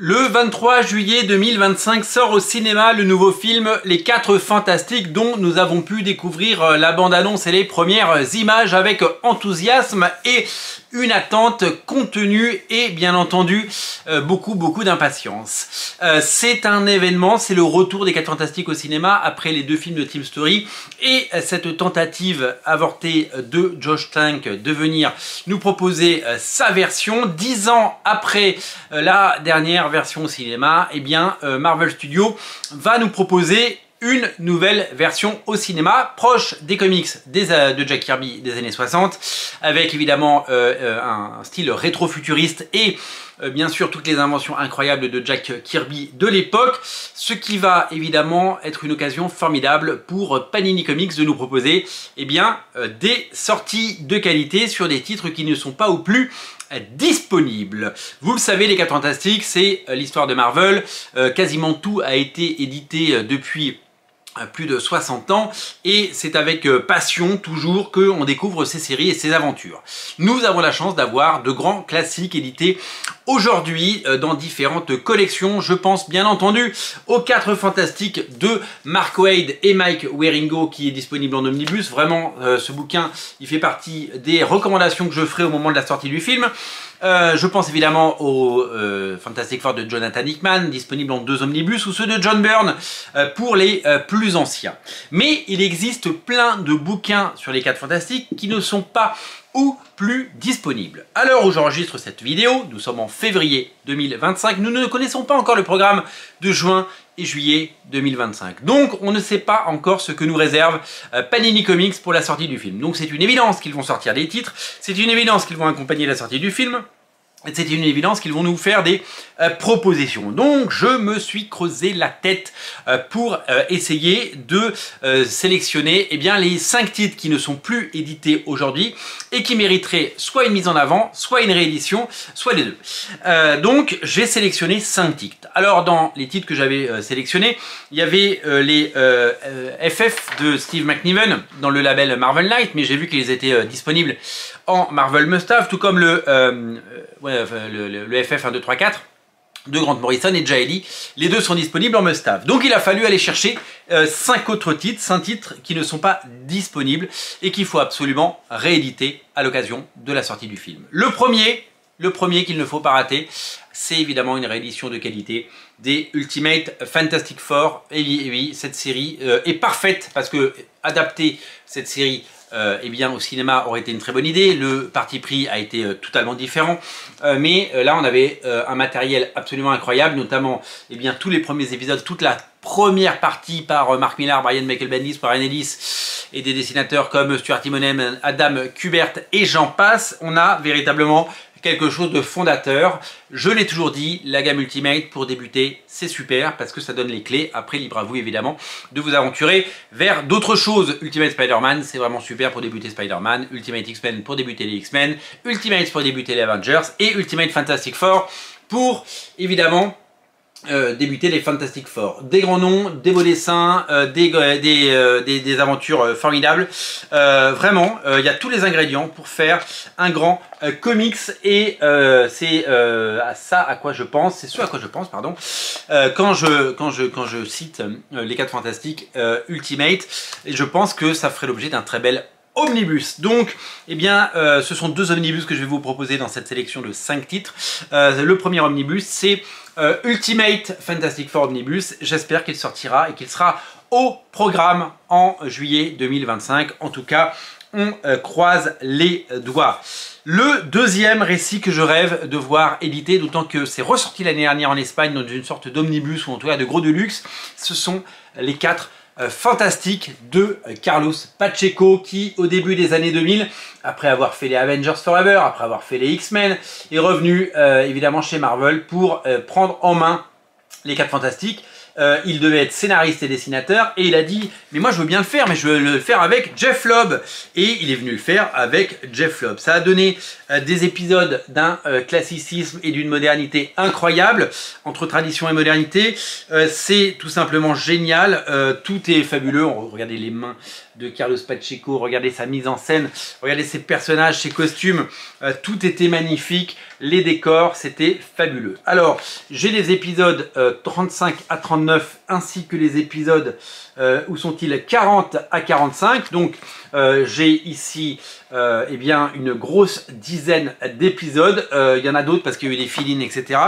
Le 23 juillet 2025 sort au cinéma le nouveau film Les 4 Fantastiques dont nous avons pu découvrir la bande-annonce et les premières images avec enthousiasme et une attente contenue et bien entendu beaucoup d'impatience. C'est un événement, c'est le retour des 4 Fantastiques au cinéma après les 2 films de Team Story et cette tentative avortée de Josh Trank de venir nous proposer sa version 10 ans après la dernière version au cinéma. Eh bien Marvel Studios va nous proposer une nouvelle version au cinéma proche des comics de Jack Kirby des années 60 avec évidemment un style rétro-futuriste et bien sûr toutes les inventions incroyables de Jack Kirby de l'époque, ce qui va évidemment être une occasion formidable pour Panini Comics de nous proposer eh bien, des sorties de qualité sur des titres qui ne sont pas ou plus disponible. Vous le savez, les 4 Fantastiques, c'est l'histoire de Marvel. Quasiment tout a été édité depuis plus de 60 ans et c'est avec passion toujours qu'on découvre ces séries et ces aventures. Nous avons la chance d'avoir de grands classiques édités aujourd'hui dans différentes collections. Je pense bien entendu aux 4 Fantastiques de Mark Waid et Mike Wieringo qui est disponible en omnibus. Vraiment, ce bouquin, il fait partie des recommandations que je ferai au moment de la sortie du film. Je pense évidemment au Fantastic Four de Jonathan Hickman, disponible en 2 omnibus, ou ceux de John Byrne pour les plus anciens. Mais il existe plein de bouquins sur les 4 Fantastiques qui ne sont pas ou plus disponibles. À l'heure où j'enregistre cette vidéo, nous sommes en février 2025, nous ne connaissons pas encore le programme de juin et juillet 2025. Donc on ne sait pas encore ce que nous réserve Panini Comics pour la sortie du film. Donc c'est une évidence qu'ils vont sortir des titres, c'est une évidence qu'ils vont accompagner la sortie du film, et c'est une évidence qu'ils vont nous faire des propositions. Donc je me suis creusé la tête pour essayer de sélectionner eh bien, les 5 titres qui ne sont plus édités aujourd'hui et qui mériteraient soit une mise en avant, soit une réédition, soit les deux. Donc j'ai sélectionné 5 titres. Alors dans les titres que j'avais sélectionnés, il y avait les FF de Steve McNiven dans le label Marvel Knight, mais j'ai vu qu'ils étaient disponibles en Marvel Must-Have, tout comme le FF 1, 2, 3, 4 de Grant Morrison et Jaeli. Les deux sont disponibles en must-have. Donc il a fallu aller chercher 5 autres titres, 5 titres qui ne sont pas disponibles et qu'il faut absolument rééditer à l'occasion de la sortie du film. Le premier qu'il ne faut pas rater, c'est évidemment une réédition de qualité des Ultimate Fantastic Four. Et oui, cette série est parfaite parce que adapter cette série eh bien, au cinéma aurait été une très bonne idée. Le parti pris a été totalement différent. Mais là, on avait un matériel absolument incroyable, notamment eh bien, tous les premiers épisodes, toute la première partie par Mark Millar, Brian Michael Bendis, Brian Ellis et des dessinateurs comme Stuart Immonen, Adam Kubert et j'en passe. On a véritablement quelque chose de fondateur. Je l'ai toujours dit, la gamme Ultimate pour débuter, c'est super parce que ça donne les clés. Après, libre à vous évidemment de vous aventurer vers d'autres choses. Ultimate Spider-Man, c'est vraiment super pour débuter Spider-Man. Ultimate X-Men pour débuter les X-Men. Ultimate pour débuter les Avengers. Et Ultimate Fantastic Four pour évidemment débuter les Fantastic Four. Des grands noms, des beaux dessins, des aventures formidables. Vraiment, il y a tous les ingrédients pour faire un grand comics et c'est à ça à quoi je pense, c'est ce à quoi je pense, pardon, quand je cite les 4 Fantastiques Ultimate, et je pense que ça ferait l'objet d'un très bel omnibus. Donc, eh bien, ce sont 2 omnibus que je vais vous proposer dans cette sélection de 5 titres. Le premier omnibus, c'est Ultimate Fantastic Four Omnibus. J'espère qu'il sortira et qu'il sera au programme en juillet 2025. En tout cas, on croise les doigts. Le deuxième récit que je rêve de voir édité, d'autant que c'est ressorti l'année dernière en Espagne dans une sorte d'omnibus ou en tout cas de gros deluxe, ce sont les 4 Fantastique de Carlos Pacheco qui au début des années 2000, après avoir fait les Avengers Forever, après avoir fait les X-Men, est revenu évidemment chez Marvel pour prendre en main les 4 Fantastiques. Il devait être scénariste et dessinateur et il a dit mais moi je veux bien le faire mais je veux le faire avec Jeff Lobb et il est venu le faire avec Jeff Lobb. Ça a donné des épisodes d'un classicisme et d'une modernité incroyable entre tradition et modernité. C'est tout simplement génial, tout est fabuleux. Regardez les mains de Carlos Pacheco. Regardez sa mise en scène, regardez ses personnages, ses costumes, tout était magnifique. Les décors, c'était fabuleux. Alors, j'ai les épisodes 35 à 39 ainsi que les épisodes, où sont-ils, 40 à 45. Donc, j'ai ici eh bien, une grosse dizaine d'épisodes. Il y en a d'autres parce qu'il y a eu des fill-in, etc.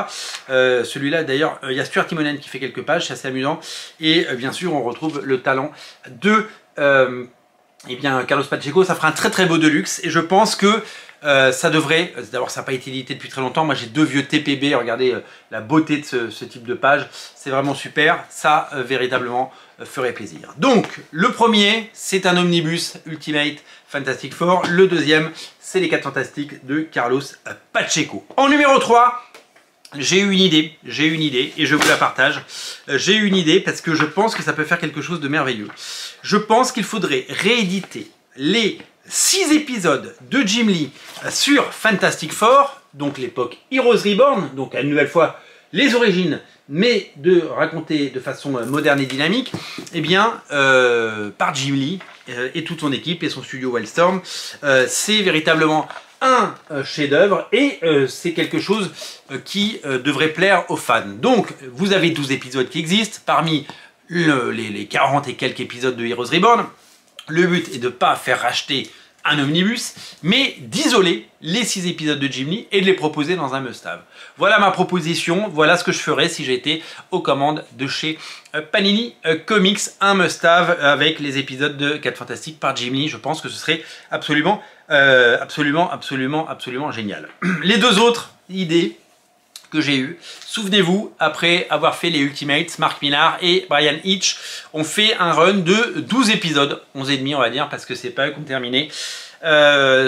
Celui-là, d'ailleurs, il y a Stuart Timonen qui fait quelques pages, c'est assez amusant. Et bien sûr, on retrouve le talent de eh bien, Carlos Pacheco. Ça fera un très très beau deluxe. Et je pense que ça devrait, d'abord ça n'a pas été édité depuis très longtemps, moi j'ai 2 vieux TPB, regardez la beauté de ce type de page, c'est vraiment super, ça véritablement ferait plaisir. Donc le premier c'est un omnibus Ultimate Fantastic Four, le deuxième c'est les 4 Fantastiques de Carlos Pacheco. En numéro 3, j'ai eu une idée et je vous la partage. J'ai eu une idée parce que je pense que ça peut faire quelque chose de merveilleux. Je pense qu'il faudrait rééditer les 6 épisodes de Jim Lee sur Fantastic Four, donc l'époque Heroes Reborn, donc à une nouvelle fois les origines, mais de raconter de façon moderne et dynamique, eh bien par Jim Lee et toute son équipe et son studio Wildstorm. C'est véritablement un chef-d'œuvre et c'est quelque chose qui devrait plaire aux fans. Donc vous avez 12 épisodes qui existent, parmi les 40 et quelques épisodes de Heroes Reborn. Le but est de ne pas faire racheter un omnibus, mais d'isoler les 6 épisodes de Jim Lee et de les proposer dans un must-have. Voilà ma proposition, voilà ce que je ferais si j'étais aux commandes de chez Panini Comics, un must-have avec les épisodes de 4 Fantastiques par Jim Lee. Je pense que ce serait absolument génial. Les 2 autres idées que j'ai eu. Souvenez-vous, après avoir fait les Ultimates, Mark Millar et Bryan Hitch ont fait un run de 12 épisodes, 11 et demi on va dire, parce que c'est pas eux qui ont terminé,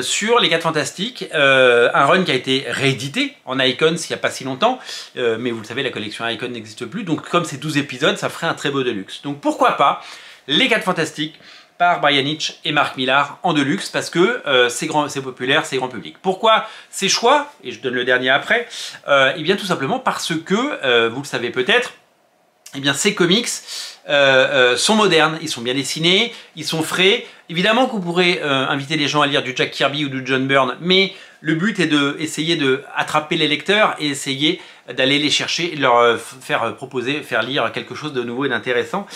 sur les 4 Fantastiques. Un run qui a été réédité en Icons il n'y a pas si longtemps, mais vous le savez, la collection Icons n'existe plus, donc comme c'est 12 épisodes, ça ferait un très beau deluxe. Donc pourquoi pas les 4 Fantastiques par Bryan Hitch et Mark Millar en deluxe, parce que c'est populaire, c'est grand public. Pourquoi ces choix? Et je donne le dernier après. Et bien tout simplement parce que, vous le savez peut-être, eh bien ces comics sont modernes, ils sont bien dessinés, ils sont frais. Évidemment que vous pourrez inviter les gens à lire du Jack Kirby ou du John Byrne, mais le but est d'essayer d'attraper les lecteurs et essayer d'aller les chercher et de leur faire lire quelque chose de nouveau et d'intéressant.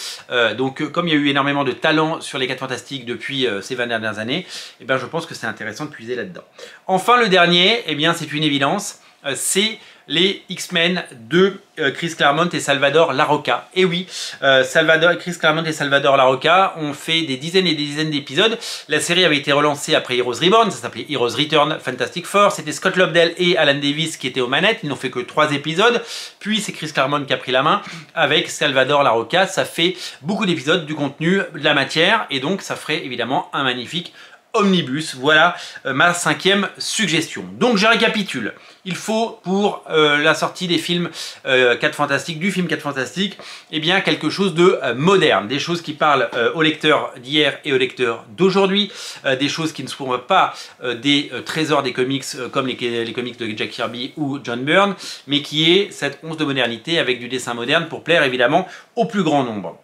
Donc comme il y a eu énormément de talent sur les 4 Fantastiques depuis ces 20 dernières années, eh bien, je pense que c'est intéressant de puiser là-dedans. Enfin le dernier, eh bien c'est une évidence, c'est les X-Men de Chris Claremont et Salvador Larroca. Et oui, Chris Claremont et Salvador Larroca ont fait des dizaines et des dizaines d'épisodes. La série avait été relancée après Heroes Reborn, ça s'appelait Heroes Return Fantastic Four. C'était Scott Lobdell et Alan Davis qui étaient aux manettes, ils n'ont fait que 3 épisodes. Puis c'est Chris Claremont qui a pris la main avec Salvador Larroca. Ça fait beaucoup d'épisodes, du contenu, de la matière, et donc ça ferait évidemment un magnifique omnibus. Voilà ma 5e suggestion. Donc je récapitule. Il faut pour la sortie des films 4 Fantastiques, du film 4 Fantastiques, eh bien quelque chose de moderne, des choses qui parlent aux lecteurs d'hier et aux lecteurs d'aujourd'hui, des choses qui ne sont pas des trésors des comics comme les comics de Jack Kirby ou John Byrne, mais qui est cette once de modernité avec du dessin moderne pour plaire évidemment au plus grand nombre.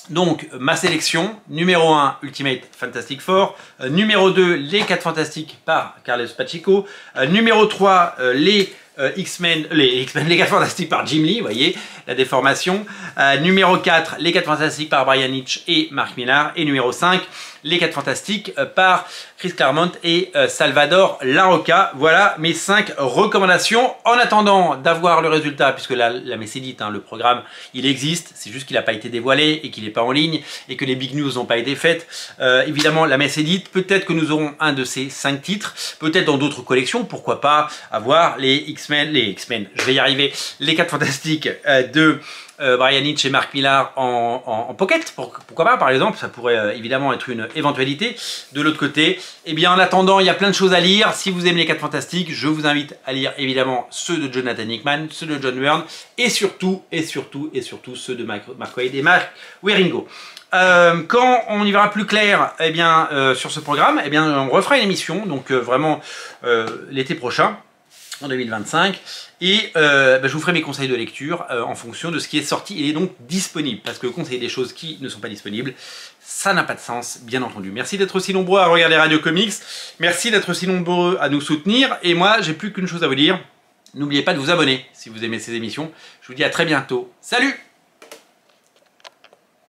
Donc ma sélection, numéro 1 Ultimate Fantastic Four, numéro 2 les 4 Fantastiques par Carlos Pacheco, numéro 3 les X-Men, les 4 Fantastiques par Jim Lee, vous voyez la déformation, numéro 4 les 4 Fantastiques par Bryan Hitch et Mark Millar, et numéro 5 les 4 Fantastiques par Chris Claremont et Salvador Larroca. Voilà mes 5 recommandations. En attendant d'avoir le résultat, puisque la messe est dite, hein, le programme il existe, c'est juste qu'il n'a pas été dévoilé et qu'il n'est pas en ligne et que les big news n'ont pas été faites. Évidemment la messe est dite, peut-être que nous aurons un de ces 5 titres, peut-être dans d'autres collections, pourquoi pas avoir les X-Men, je vais y arriver, les 4 Fantastiques de Bryan Hitch et Mark Millar en pocket, pourquoi pas par exemple, ça pourrait évidemment être une éventualité. De l'autre côté, eh bien en attendant, il y a plein de choses à lire. Si vous aimez les 4 Fantastiques, je vous invite à lire évidemment ceux de Jonathan Hickman, ceux de John Byrne, et surtout ceux de Mark Waid et Mark Wieringo. Quand on y verra plus clair, eh bien sur ce programme, eh bien on refera une émission, donc vraiment l'été prochain. en 2025 et je vous ferai mes conseils de lecture en fonction de ce qui est sorti. Il est donc disponible parce que conseiller des choses qui ne sont pas disponibles, ça n'a pas de sens, bien entendu. Merci d'être aussi nombreux à regarder Radio Comics, merci d'être aussi nombreux à nous soutenir et moi j'ai plus qu'une chose à vous dire, n'oubliez pas de vous abonner si vous aimez ces émissions. Je vous dis à très bientôt, salut!